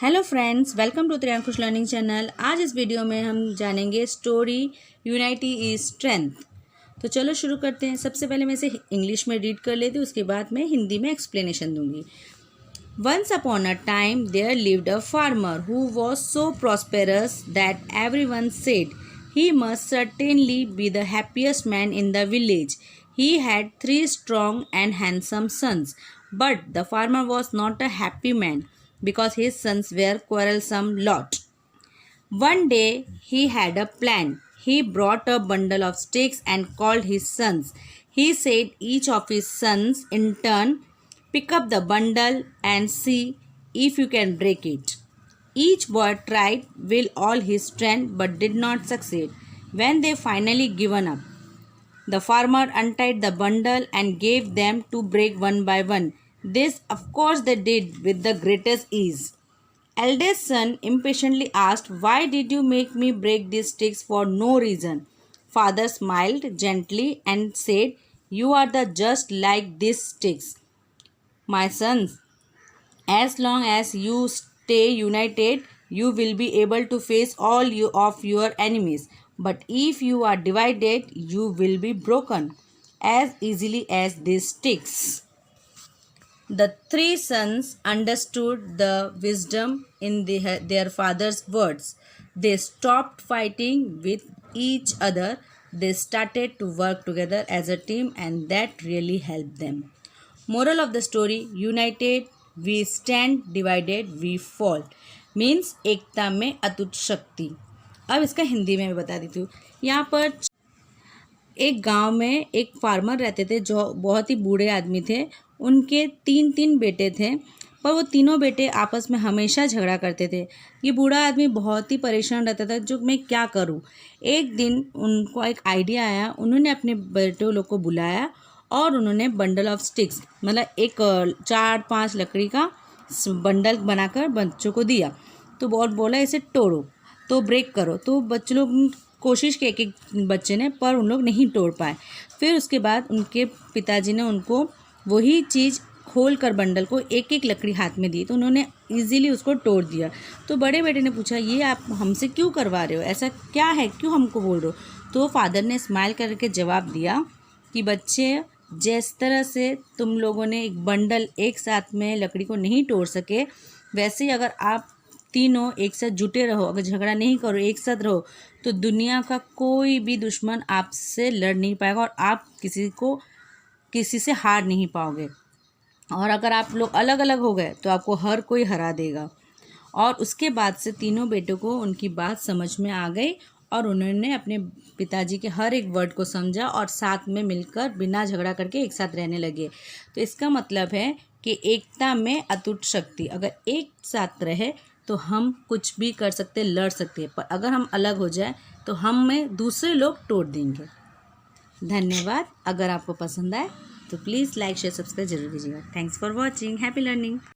Hello friends, welcome to Triyankush learning channel. आज इस video में हम जानेंगे स्टोरी यूनाइटी इज स्ट्रेंथ। तो चलो शुरू करते हैं। सबसे पहले मैं इसे इंग्लिश में रीड कर लेती हूँ, उसके बाद मैं हिंदी में एक्सप्लेनेशन दूंगी। Once upon a time there lived a farmer who was so prosperous that everyone said he must certainly be the happiest man in the village. He had 3 strong and handsome sons, but the farmer was not a happy man because his sons were quarrelsome lot. One day he had a plan. He brought a bundle of sticks and called his sons. He said each of his sons in turn, pick up the bundle and see if you can break it. Each boy tried with all his strength but did not succeed. When they finally given up, the farmer untied the bundle and gave them to break one by one. This, of course, they did with the greatest ease. Eldest son impatiently asked, why did you make me break these sticks for no reason? Father smiled gently and said, you are the just like these sticks. My sons, as long as you stay united, you will be able to face all of your enemies. But if you are divided, you will be broken as easily as these sticks. The 3 sons understood the wisdom in their father's words. They stopped fighting with each other. They started to work together as a team, and that really helped them. Moral of the story: united we stand, divided we fall. Means एकता में अटूट शक्ति। अब इसका हिंदी में बता देती हूँ। यहाँ पर एक गांव में एक फार्मर रहते थे जो बहुत ही बूढ़े आदमी थे। उनके 3 बेटे थे, पर वो तीनों बेटे आपस में हमेशा झगड़ा करते थे। ये बूढ़ा आदमी बहुत ही परेशान रहता था, जो मैं क्या करूँ। एक दिन उनको एक आइडिया आया। उन्होंने अपने बेटों लोग को बुलाया और उन्होंने बंडल ऑफ स्टिक्स, मतलब एक 4-5 लकड़ी का बंडल बनाकर बच्चों को दिया। तो बोला इसे तोड़ो, तो ब्रेक करो। तो बच्चे लोग कोशिश की, एक बच्चे ने, पर उन लोग नहीं तोड़ पाए। फिर उसके बाद उनके पिताजी ने उनको वही चीज़ खोल कर बंडल को एक लकड़ी हाथ में दी, तो उन्होंने इजीली उसको तोड़ दिया। तो बड़े बेटे ने पूछा, ये आप हमसे क्यों करवा रहे हो, ऐसा क्या है, क्यों हमको बोल रहे हो। तो फादर ने स्माइल करके जवाब दिया कि बच्चे, जिस तरह से तुम लोगों ने एक बंडल एक साथ में लकड़ी को नहीं तोड़ सके, वैसे ही अगर आप तीनों एक साथ जुटे रहो, अगर झगड़ा नहीं करो, एक साथ रहो, तो दुनिया का कोई भी दुश्मन आपसे लड़ नहीं पाएगा और आप किसी से हार नहीं पाओगे। और अगर आप लोग अलग अलग हो गए तो आपको हर कोई हरा देगा। और उसके बाद से तीनों बेटों को उनकी बात समझ में आ गई और उन्होंने अपने पिताजी के हर एक वर्ड को समझा और साथ में मिलकर बिना झगड़ा करके एक साथ रहने लगे। तो इसका मतलब है कि एकता में अटूट शक्ति। अगर एक साथ रहे तो हम कुछ भी कर सकते, लड़ सकते, पर अगर हम अलग हो जाए तो हमें दूसरे लोग तोड़ देंगे। धन्यवाद। अगर आपको पसंद आए तो प्लीज़ लाइक शेयर सब्सक्राइब जरूर कीजिएगा। Thanks for watching. Happy learning.